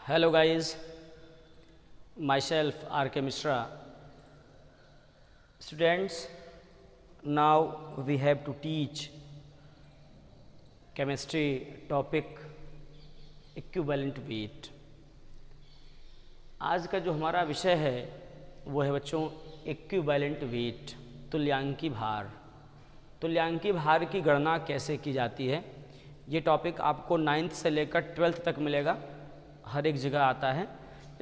Hello guys, myself R.K. Mishra. Students, now we have to teach chemistry topic equivalent weight. आज का जो हमारा विषय है वो है बच्चों इक्विवेलेंट वेट, तुल्यांकी भार। तुल्यांकी भार की गणना कैसे की जाती है, ये टॉपिक आपको 9th से लेकर 12th तक मिलेगा। हर एक जगह आता है,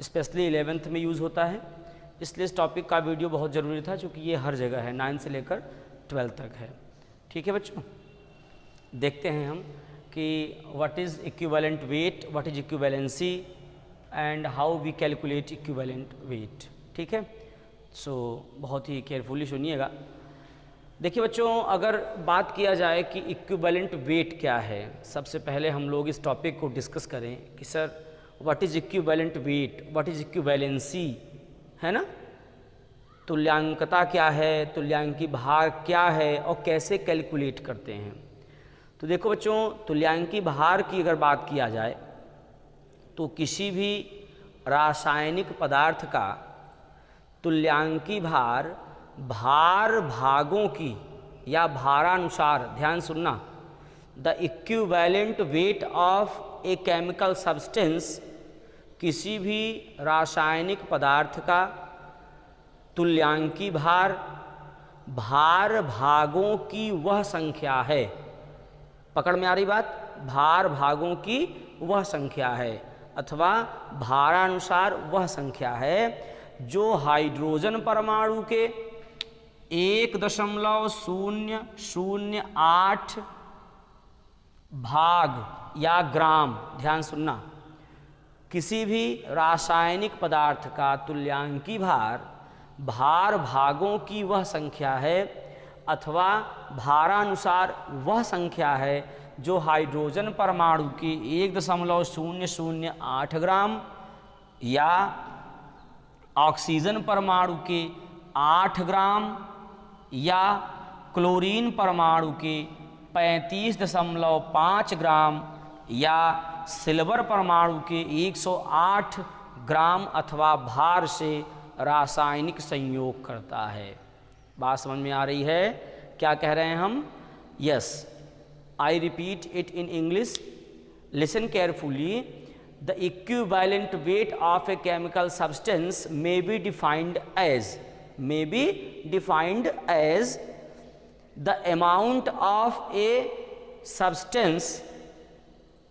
स्पेशली 11th में यूज़ होता है, इसलिए इस टॉपिक का वीडियो बहुत ज़रूरी था क्योंकि ये हर जगह है, 9th से लेकर 12th तक है। ठीक है बच्चों, देखते हैं हम कि what is equivalent weight, what is equivalency and how we calculate equivalent weight. ठीक है, सो बहुत ही केयरफुली सुनिएगा। देखिए बच्चों, अगर बात किया जाए कि इक्विवेलेंट वेट क्या है, सबसे पहले हम लोग इस टॉपिक को डिस्कस करें कि sir what is equivalent weight, what is equivalency, है ना। तुल्यांकता क्या है, तुल्यांकी भार क्या है और कैसे कैलकुलेट करते हैं। तो देखो बच्चों, तुल्यांकी भार की अगर बात किया जाए तो किसी भी रासायनिक पदार्थ का तुल्यांकी भार भार भागों की या भारानुसार, ध्यान सुनना, the equivalent weight of a chemical substance, किसी भी रासायनिक पदार्थ का तुल्यांकी भार भार भागों की वह संख्या है। पकड़ में आ रही बात, भार भागों की वह संख्या है अथवा भारानुसार वह संख्या है जो हाइड्रोजन परमाणु के 1.008 भाग या ग्राम, ध्यान सुनना, किसी भी रासायनिक पदार्थ का तुल्यांकी भार भार भागों की वह संख्या है अथवा भारानुसार वह संख्या है जो हाइड्रोजन परमाणु की 1.008 ग्राम या ऑक्सीजन परमाणु के 8 ग्राम या क्लोरीन परमाणु के 35.5 ग्राम या सिल्वर परमाणु के 108 ग्राम अथवा भार से रासायनिक संयोग करता है। बात समझ में आ रही है, क्या कह रहे हैं हम? Yes, I repeat it in English, listen carefully. The equivalent weight of a chemical substance may be defined as the amount of a substance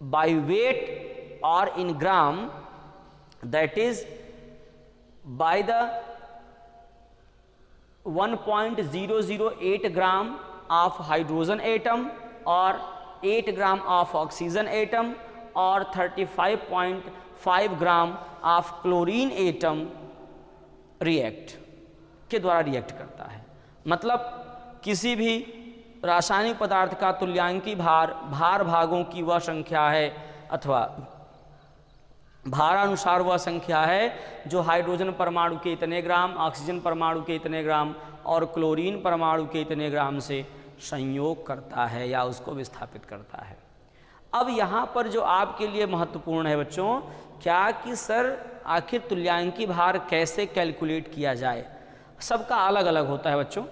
by weight or in gram, that is by the 1.008 gram of hydrogen atom or 8 gram of oxygen atom और 35.5 gram of chlorine atom react के द्वारा react करता है। मतलब किसी भी रासायनिक पदार्थ का तुल्यांकी भार भार भागों की वह संख्या है अथवा भारानुसार वह संख्या है जो हाइड्रोजन परमाणु के इतने ग्राम, ऑक्सीजन परमाणु के इतने ग्राम और क्लोरीन परमाणु के इतने ग्राम से संयोग करता है या उसको विस्थापित करता है। अब यहाँ पर जो आपके लिए महत्वपूर्ण है बच्चों, क्या कि सर आखिर तुल्यांकी भार कैसे कैलकुलेट किया जाए। सबका अलग अलग होता है बच्चों।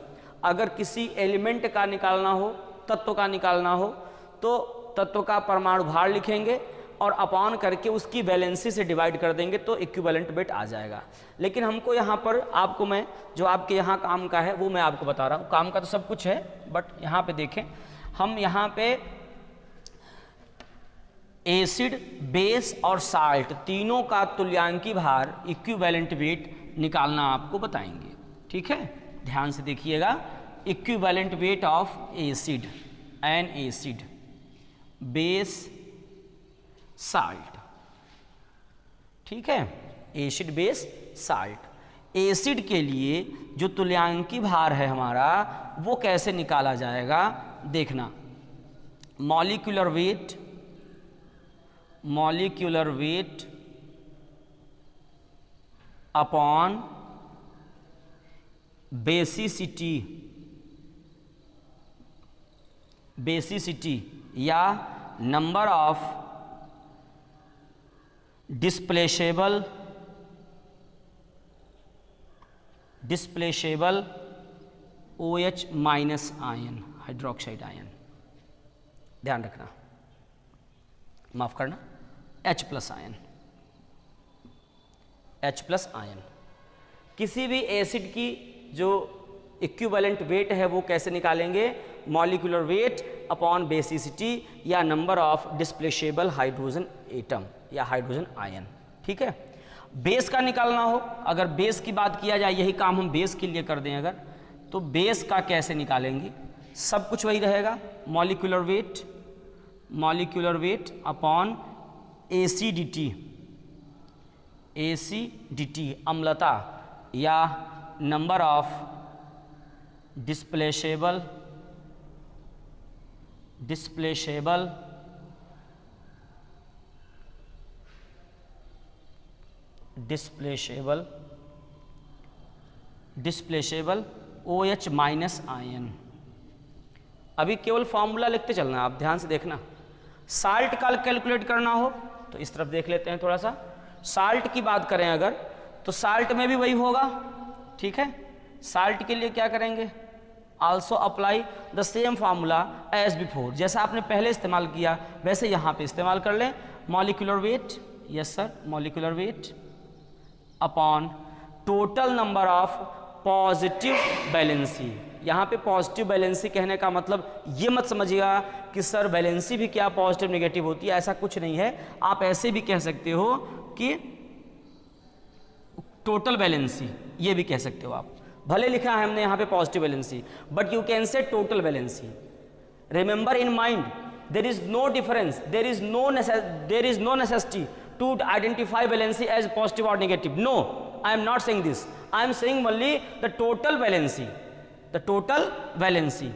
अगर किसी एलिमेंट का निकालना हो, तत्व का निकालना हो, तो तत्व का परमाणु भार लिखेंगे और अपॉन करके उसकी वैलेंसी से डिवाइड कर देंगे तो इक्विवेलेंट वेट आ जाएगा। लेकिन हमको यहाँ पर आपको मैं जो आपके यहाँ काम का है वो मैं आपको बता रहा हूँ। काम का तो सब कुछ है, बट यहाँ पे देखें, हम यहाँ पे एसिड, बेस और साल्ट तीनों का तुल्यांकी भार इक्विवेलेंट वेट निकालना आपको बताएंगे। ठीक है, ध्यान से देखिएगा। Equivalent weight of acid, N acid, base, salt. ठीक है, एसिड, बेस, साल्ट। एसिड के लिए जो तुल्यांकी भार है हमारा वो कैसे निकाला जाएगा, देखना। मॉलिक्यूलर वेट अपॉन बेसिसिटी या number of displaceable OH minus ion, hydroxide ion, ध्यान रखना, माफ करना, H plus ion, H plus ion. किसी भी एसिड की जो इक्विवेलेंट वेट है वो कैसे निकालेंगे? मॉलिक्यूलर वेट अपॉन बेसिसिटी या नंबर ऑफ डिस्प्लेसेबल हाइड्रोजन एटम या हाइड्रोजन आयन। ठीक है। बेस का निकालना हो, अगर बेस की बात किया जाए, यही काम हम बेस के लिए कर दें अगर, तो बेस का कैसे निकालेंगे? सब कुछ वही रहेगा, मॉलिक्यूलर वेट अपॉन एसिडिटी अम्लता या number of displaceable OH minus ion. अभी केवल फॉर्मूला लिखते चलना, आप ध्यान से देखना। साल्ट का कैलकुलेट करना हो तो इस तरफ देख लेते हैं थोड़ा सा। साल्ट की बात करें अगर, तो साल्ट में भी वही होगा। ठीक है। साल्ट के लिए क्या करेंगे? Also apply the same formula as before, जैसा आपने पहले इस्तेमाल किया वैसे यहाँ पे इस्तेमाल कर लें। Molecular weight, yes sir, molecular weight upon total number of positive valency. यहाँ पे पॉजिटिव वैलेंसी कहने का मतलब ये मत समझिएगा कि सर वैलेंसी भी क्या पॉजिटिव नेगेटिव होती है, ऐसा कुछ नहीं है। आप ऐसे भी कह सकते हो कि टोटल वैलेंसी, ये भी कह सकते हो आप। भले लिखा है हमने यहाँ पे positive valency, but you can say total valency. Remember in mind, there is no difference, there is no necessity to identify valency as positive और negative. No, I am not saying this, I am saying only the total valency, the total valency.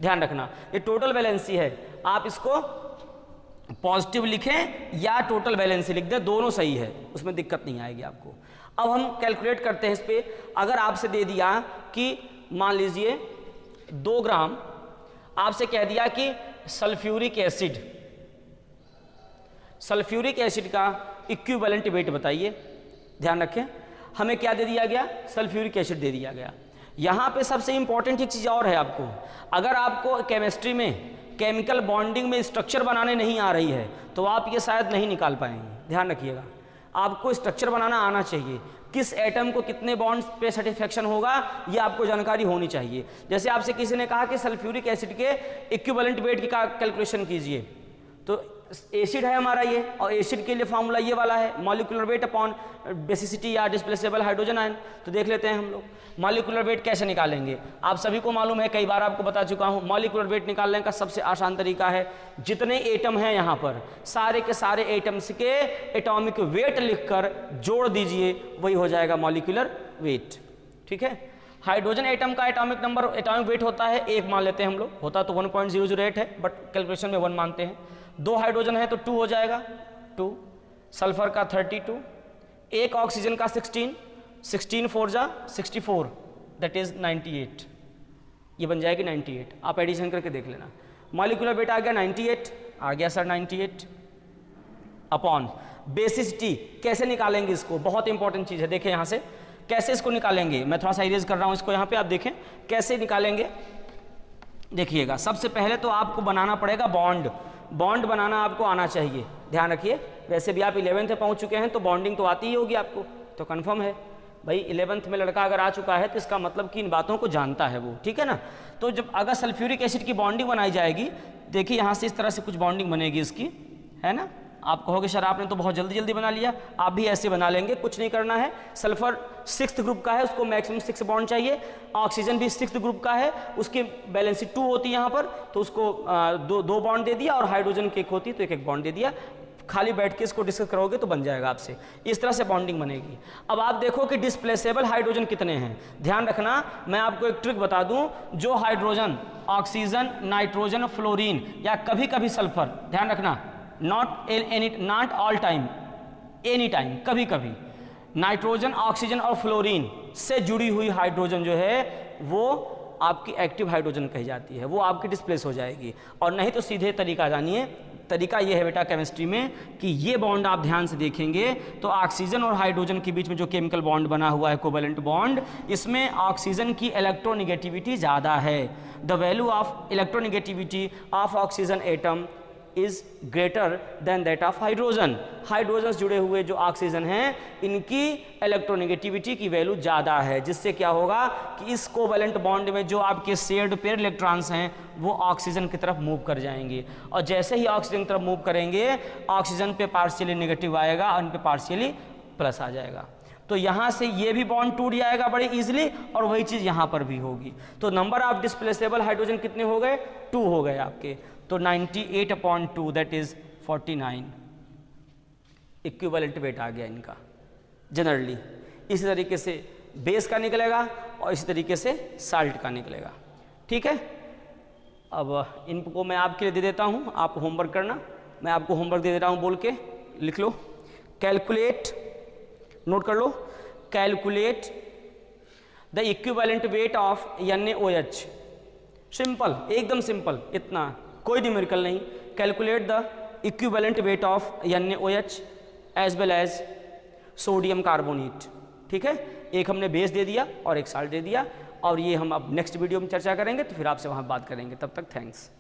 ध्यान रखना, ये total valency है, आप इसको positive लिखें या total valency लिख दें, दोनों सही है, उसमें दिक्कत नहीं आएगी आपको। अब हम कैलकुलेट करते हैं इस पे। अगर आपसे दे दिया कि मान लीजिए 2 ग्राम, आपसे कह दिया कि सल्फ्यूरिक एसिड का इक्विवेलेंट वेट बताइए। ध्यान रखें, हमें क्या दे दिया गया? सल्फ्यूरिक एसिड दे दिया गया। यहाँ पे सबसे इंपॉर्टेंट एक चीज़ और है आपको, अगर आपको केमिस्ट्री में केमिकल बॉन्डिंग में स्ट्रक्चर बनाने नहीं आ रही है तो आप ये शायद नहीं निकाल पाएंगे। ध्यान रखिएगा, आपको स्ट्रक्चर बनाना आना चाहिए। किस एटम को कितने बॉन्ड्स पे सेटिस्फेक्शन होगा ये आपको जानकारी होनी चाहिए। जैसे आपसे किसी ने कहा कि सल्फ्यूरिक एसिड के इक्विवेलेंट वेट की कैलकुलेशन कीजिए, तो एसिड है हमारा ये, और एसिड के लिए फार्मूला ये वाला है, मॉलिक्यूलर वेट अपॉन बेसिसिटी या डिस्प्लेसेबल हाइड्रोजन आयन। तो देख लेते हैं हम लोग मॉलिक्यूलर वेट कैसे निकालेंगे। आप सभी को मालूम है, कई बार आपको बता चुका हूँ, मॉलिक्यूलर वेट निकालने का सबसे आसान तरीका है, जितने एटम हैं यहाँ पर सारे के सारे एटम्स के एटॉमिक वेट लिखकर जोड़ दीजिए, वही हो जाएगा मॉलिक्यूलर वेट। ठीक है। हाइड्रोजन एटम का एटॉमिक वेट होता है 1 मान लेते हैं हम लोग, होता तो 1.008 है, बट कैलकुलेशन में 1 मानते हैं। 2 हाइड्रोजन है तो 2 हो जाएगा, 2। सल्फर का 32, 1 ऑक्सीजन का 16 4 जा 64, दैट इज 98, ये बन जाएगी 98। आप एडिशन करके देख लेना। मॉलिक्यूलर वेट आ गया 98, आ गया सर 98 अपॉन बेसिसिटी। कैसे निकालेंगे इसको? बहुत इंपॉर्टेंट चीज़ है, देखें यहाँ से कैसे इसको निकालेंगे। मैं थोड़ा सा इरेज कर रहा हूँ इसको, यहाँ पे आप देखें कैसे निकालेंगे। देखिएगा, सबसे पहले तो आपको बनाना पड़ेगा बॉन्ड बनाना आपको आना चाहिए। ध्यान रखिए, वैसे भी आप 11th में पहुंच चुके हैं तो बॉन्डिंग तो आती ही होगी आपको, तो कंफर्म है भाई 11th में लड़का अगर आ चुका है तो इसका मतलब कि इन बातों को जानता है वो। ठीक है ना। तो जब अगर सल्फ्यूरिक एसिड की बॉन्डिंग बनाई जाएगी, देखिए यहाँ से इस तरह से कुछ बॉन्डिंग बनेगी इसकी, है ना। आप कहोगे सर आपने तो बहुत जल्दी बना लिया, आप भी ऐसे बना लेंगे, कुछ नहीं करना है। सल्फर 6th ग्रुप का है, उसको मैक्सिमम 6 बॉन्ड चाहिए। ऑक्सीजन भी 6th ग्रुप का है, उसकी बैलेंसी 2 होती है यहाँ पर, तो उसको 2 बॉन्ड दे दिया, और हाइड्रोजन की 1 होती तो 1 बॉन्ड दे दिया। खाली बैठ के इसको डिस्कस करोगे तो बन जाएगा आपसे, इस तरह से बॉन्डिंग बनेगी। अब आप देखो कि डिस्प्लेसेबल हाइड्रोजन कितने हैं। ध्यान रखना, मैं आपको एक ट्रिक बता दूं, जो हाइड्रोजन, ऑक्सीजन, नाइट्रोजन, फ्लोरीन या कभी कभी सल्फर, ध्यान रखना, not all time, any time, कभी कभी नाइट्रोजन, ऑक्सीजन और फ्लोरीन से जुड़ी हुई हाइड्रोजन जो है वो आपकी एक्टिव हाइड्रोजन कही जाती है, वो आपकी डिस्प्लेस हो जाएगी। और नहीं तो सीधे तरीका जानिए, तरीका ये है बेटा केमिस्ट्री में कि ये बॉन्ड आप ध्यान से देखेंगे तो ऑक्सीजन और हाइड्रोजन के बीच में जो केमिकल बॉन्ड बना हुआ है कोवेलेंट बॉन्ड, इसमें ऑक्सीजन की इलेक्ट्रोनेगेटिविटी ज़्यादा है। The value of electronegativity of oxygen atom is greater than that of hydrogen. Hydrogen से जुड़े हुए जो ऑक्सीजन हैं इनकी इलेक्ट्रोनेगेटिविटी की वैल्यू ज़्यादा है, जिससे क्या होगा कि इस कोवेलेंट बॉन्ड में जो आपके शेयर्ड पेयर इलेक्ट्रॉन्स हैं वो ऑक्सीजन की तरफ मूव कर जाएंगे, और जैसे ही ऑक्सीजन की तरफ मूव करेंगे ऑक्सीजन पे पार्शियली नेगेटिव आएगा और इन पे पार्शियली प्लस आ जाएगा। तो यहाँ से ये भी बॉन्ड टूट जाएगा बड़े इजीली, और वही चीज़ यहाँ पर भी होगी। तो नंबर ऑफ डिस्प्लेसेबल हाइड्रोजन कितने हो गए? 2 हो गए आपके। तो 98/2 दैट इज 49 इक्विवेलेंट वेट आ गया इनका जनरली। इसी तरीके से बेस का निकलेगा और इसी तरीके से साल्ट का निकलेगा। ठीक है, अब इनको मैं आपके लिए दे देता हूँ, आप होमवर्क करना। मैं आपको होमवर्क दे दे रहा हूँ, बोल के लिख लो। कैलकुलेट, नोट कर लो, calculate the equivalent weight of NaOH। Simple, एकदम सिंपल, इतना कोई न्यूमेरिकल नहीं। Calculate the equivalent weight of NaOH as well as sodium carbonate. ठीक है, एक हमने बेस दे दिया और एक साल्ट दे दिया, और ये हम अब नेक्स्ट वीडियो में चर्चा करेंगे, तो फिर आपसे वहाँ बात करेंगे। तब तक थैंक्स।